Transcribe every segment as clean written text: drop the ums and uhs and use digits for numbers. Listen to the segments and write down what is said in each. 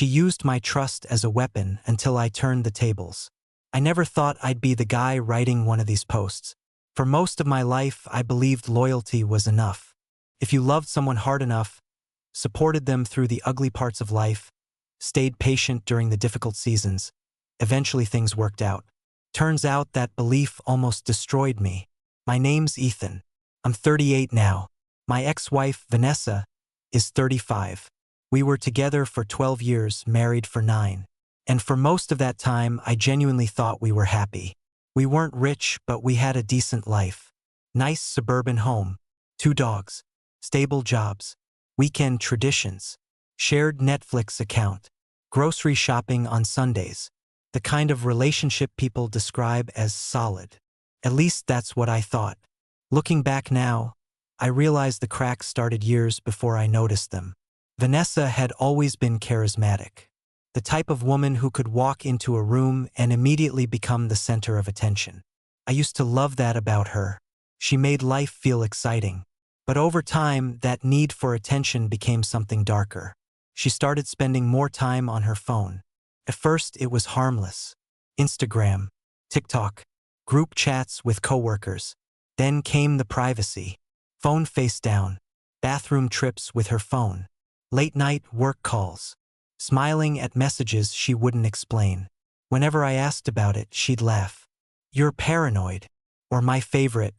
She used my trust as a weapon until I turned the tables. I never thought I'd be the guy writing one of these posts. For most of my life, I believed loyalty was enough. If you loved someone hard enough, supported them through the ugly parts of life, stayed patient during the difficult seasons, eventually things worked out. Turns out that belief almost destroyed me. My name's Ethan. I'm 38 now. My ex-wife, Vanessa, is 35. We were together for 12 years, married for 9. And for most of that time, I genuinely thought we were happy. We weren't rich, but we had a decent life. Nice suburban home, 2 dogs, stable jobs, weekend traditions, shared Netflix account, grocery shopping on Sundays. The kind of relationship people describe as solid. At least that's what I thought. Looking back now, I realize the cracks started years before I noticed them. Vanessa had always been charismatic. The type of woman who could walk into a room and immediately become the center of attention. I used to love that about her. She made life feel exciting. But over time, that need for attention became something darker. She started spending more time on her phone. At first, it was harmless. Instagram, TikTok, group chats with coworkers. Then came the privacy. Phone face down, bathroom trips with her phone, late-night work calls, smiling at messages she wouldn't explain. Whenever I asked about it, she'd laugh. "You're paranoid." Or my favorite,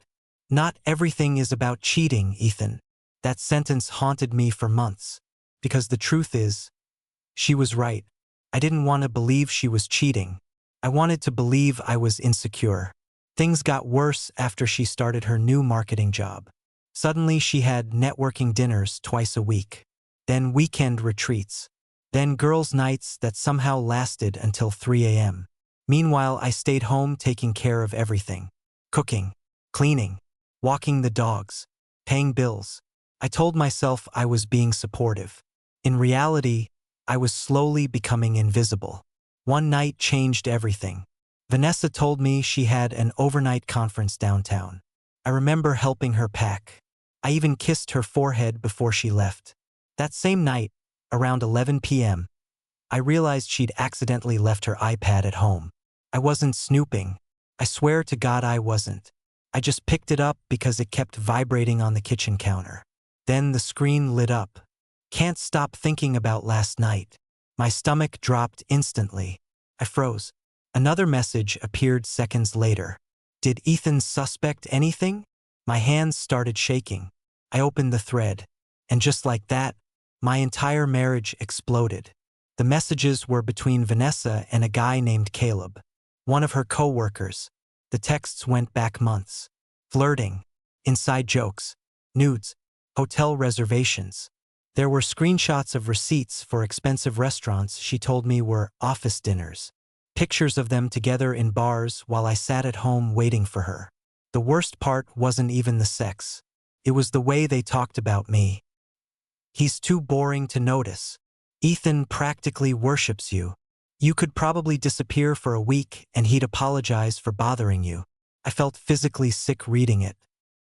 "Not everything is about cheating, Ethan." That sentence haunted me for months. Because the truth is, she was right. I didn't want to believe she was cheating. I wanted to believe I was insecure. Things got worse after she started her new marketing job. Suddenly she had networking dinners twice a week. Then weekend retreats. Then girls' nights that somehow lasted until 3 a.m. Meanwhile, I stayed home taking care of everything. Cooking, cleaning, walking the dogs, paying bills. I told myself I was being supportive. In reality, I was slowly becoming invisible. One night changed everything. Vanessa told me she had an overnight conference downtown. I remember helping her pack. I even kissed her forehead before she left. That same night, around 11 p.m., I realized she'd accidentally left her iPad at home. I wasn't snooping. I swear to God I wasn't. I just picked it up because it kept vibrating on the kitchen counter. Then the screen lit up. Can't stop thinking about last night. My stomach dropped instantly. I froze. Another message appeared seconds later. Did Ethan suspect anything? My hands started shaking. I opened the thread. And just like that, my entire marriage exploded. The messages were between Vanessa and a guy named Caleb, one of her co-workers. The texts went back months. Flirting, inside jokes, nudes, hotel reservations. There were screenshots of receipts for expensive restaurants she told me were office dinners. Pictures of them together in bars while I sat at home waiting for her. The worst part wasn't even the sex. It was the way they talked about me. "He's too boring to notice. Ethan practically worships you. You could probably disappear for a week and he'd apologize for bothering you." I felt physically sick reading it.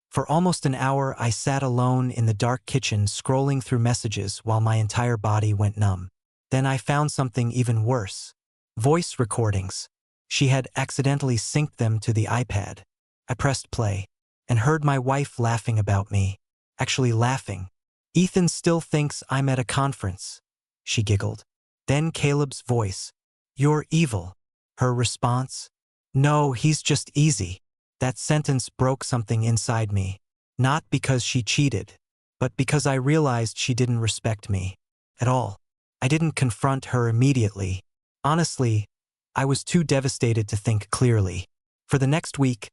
For almost an hour, I sat alone in the dark kitchen scrolling through messages while my entire body went numb. Then I found something even worse. Voice recordings. She had accidentally synced them to the iPad. I pressed play and heard my wife laughing about me. Actually laughing. "Ethan still thinks I'm at a conference," she giggled. Then Caleb's voice. "You're evil." Her response. "No, he's just easy." That sentence broke something inside me. Not because she cheated, but because I realized she didn't respect me at all. I didn't confront her immediately. Honestly, I was too devastated to think clearly. For the next week,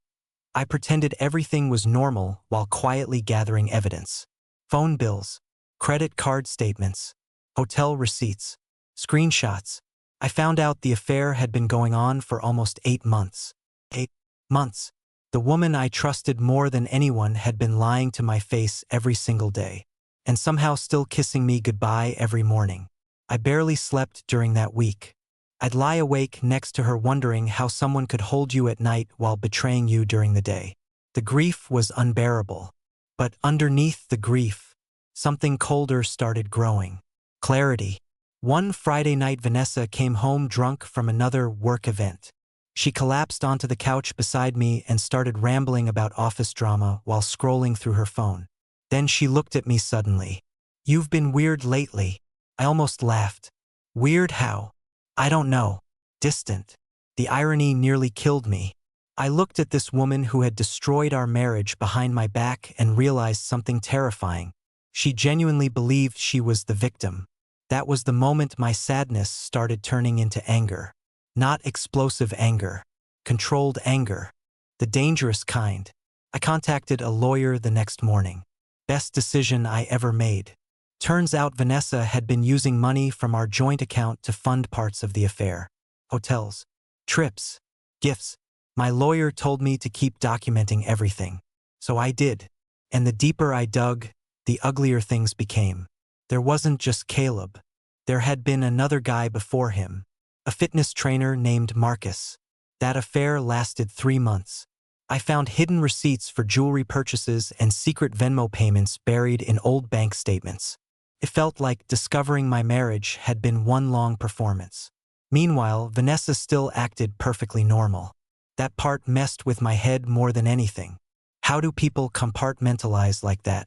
I pretended everything was normal while quietly gathering evidence. Phone bills, credit card statements, hotel receipts, screenshots. I found out the affair had been going on for almost 8 months. 8 months. The woman I trusted more than anyone had been lying to my face every single day, and somehow still kissing me goodbye every morning. I barely slept during that week. I'd lie awake next to her wondering how someone could hold you at night while betraying you during the day. The grief was unbearable. But underneath the grief, something colder started growing. Clarity. One Friday night, Vanessa came home drunk from another work event. She collapsed onto the couch beside me and started rambling about office drama while scrolling through her phone. Then she looked at me suddenly. "You've been weird lately." I almost laughed. Weird how? I don't know. Distant. The irony nearly killed me. I looked at this woman who had destroyed our marriage behind my back and realized something terrifying. She genuinely believed she was the victim. That was the moment my sadness started turning into anger. Not explosive anger. Controlled anger. The dangerous kind. I contacted a lawyer the next morning. Best decision I ever made. Turns out Vanessa had been using money from our joint account to fund parts of the affair. Hotels. Trips. Gifts. My lawyer told me to keep documenting everything. So I did. And the deeper I dug, the uglier things became. There wasn't just Caleb. There had been another guy before him. A fitness trainer named Marcus. That affair lasted 3 months. I found hidden receipts for jewelry purchases and secret Venmo payments buried in old bank statements. It felt like discovering my marriage had been one long performance. Meanwhile, Vanessa still acted perfectly normal. That part messed with my head more than anything. How do people compartmentalize like that?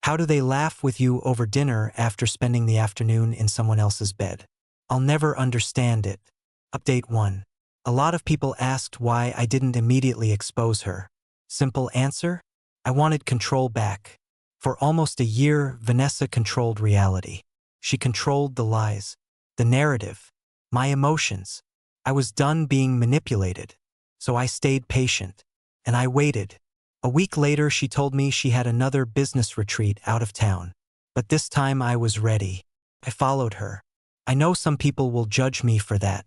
How do they laugh with you over dinner after spending the afternoon in someone else's bed? I'll never understand it. Update 1. A lot of people asked why I didn't immediately expose her. Simple answer? I wanted control back. For almost a year, Vanessa controlled reality. She controlled the lies, the narrative, my emotions. I was done being manipulated. So I stayed patient. And I waited. A week later, she told me she had another business retreat out of town. But this time I was ready. I followed her. I know some people will judge me for that.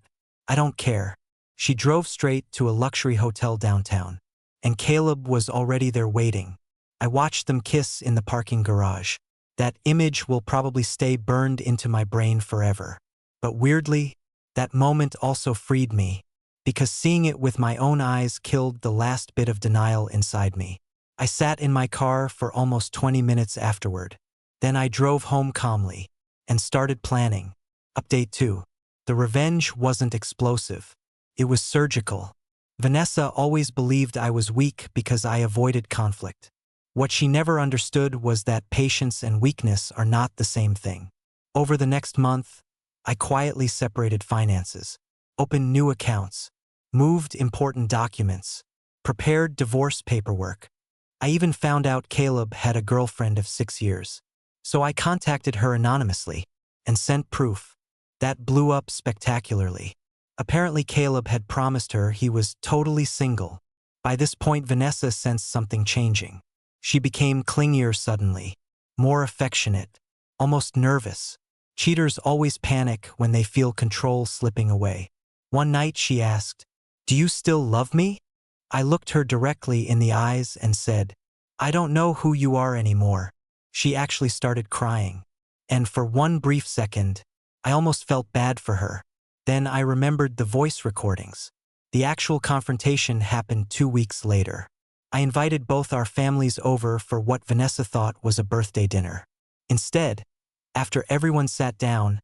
I don't care. She drove straight to a luxury hotel downtown. And Caleb was already there waiting. I watched them kiss in the parking garage. That image will probably stay burned into my brain forever. But weirdly, that moment also freed me. Because seeing it with my own eyes killed the last bit of denial inside me. I sat in my car for almost 20 minutes afterward. Then I drove home calmly and started planning. Update 2. The revenge wasn't explosive. It was surgical. Vanessa always believed I was weak because I avoided conflict. What she never understood was that patience and weakness are not the same thing. Over the next month, I quietly separated finances, opened new accounts, moved important documents, prepared divorce paperwork. I even found out Caleb had a girlfriend of 6 years. So I contacted her anonymously and sent proof. That blew up spectacularly. Apparently Caleb had promised her he was totally single. By this point, Vanessa sensed something changing. She became clingier suddenly, more affectionate, almost nervous. Cheaters always panic when they feel control slipping away. One night she asked, "Do you still love me?" I looked her directly in the eyes and said, "I don't know who you are anymore." She actually started crying. And for one brief second, I almost felt bad for her. Then I remembered the voice recordings. The actual confrontation happened 2 weeks later. I invited both our families over for what Vanessa thought was a birthday dinner. Instead, after everyone sat down,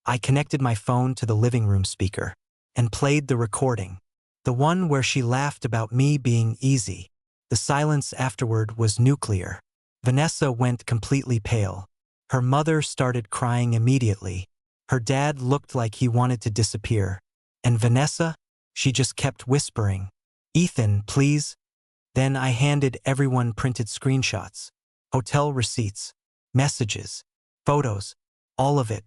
I connected my phone to the living room speaker and played the recording. The one where she laughed about me being easy. The silence afterward was nuclear. Vanessa went completely pale. Her mother started crying immediately. Her dad looked like he wanted to disappear. And Vanessa? She just kept whispering, "Ethan, please." Then I handed everyone printed screenshots, hotel receipts, messages, photos, all of it.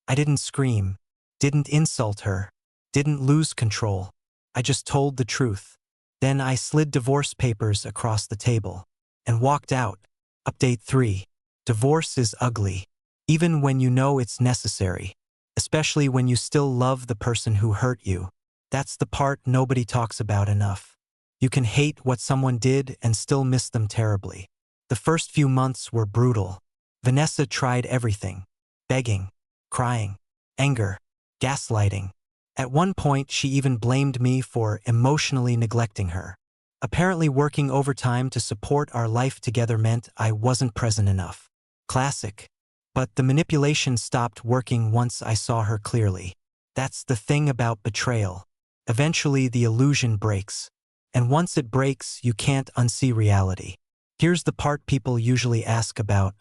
I didn't scream, didn't insult her, didn't lose control. I just told the truth. Then I slid divorce papers across the table and walked out. Update 3. Divorce is ugly, even when you know it's necessary, especially when you still love the person who hurt you. That's the part nobody talks about enough. You can hate what someone did and still miss them terribly. The first few months were brutal. Vanessa tried everything: begging, crying, anger, gaslighting. At one point, she even blamed me for emotionally neglecting her. Apparently, working overtime to support our life together meant I wasn't present enough. Classic. But the manipulation stopped working once I saw her clearly. That's the thing about betrayal. Eventually the illusion breaks. And once it breaks, you can't unsee reality. Here's the part people usually ask about.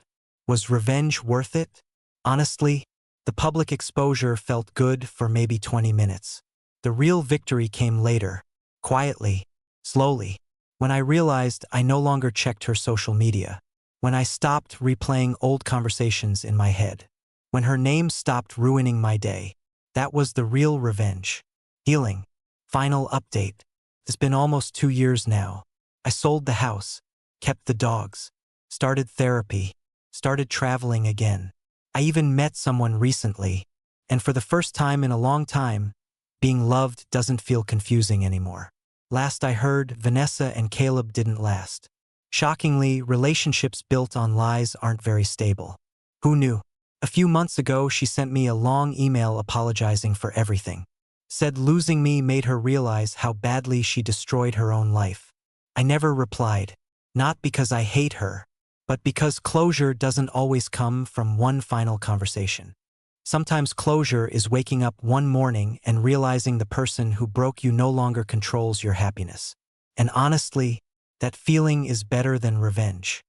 Was revenge worth it? Honestly, the public exposure felt good for maybe 20 minutes. The real victory came later, quietly, slowly, when I realized I no longer checked her social media, when I stopped replaying old conversations in my head, when her name stopped ruining my day. That was the real revenge. Healing. Final update. It's been almost 2 years now. I sold the house, kept the dogs, started therapy, started traveling again. I even met someone recently, and for the first time in a long time, being loved doesn't feel confusing anymore. Last I heard, Vanessa and Caleb didn't last. Shockingly, relationships built on lies aren't very stable. Who knew? A few months ago, she sent me a long email apologizing for everything. Said losing me made her realize how badly she destroyed her own life. I never replied, not because I hate her, but because closure doesn't always come from one final conversation. Sometimes closure is waking up one morning and realizing the person who broke you no longer controls your happiness. And honestly, that feeling is better than revenge.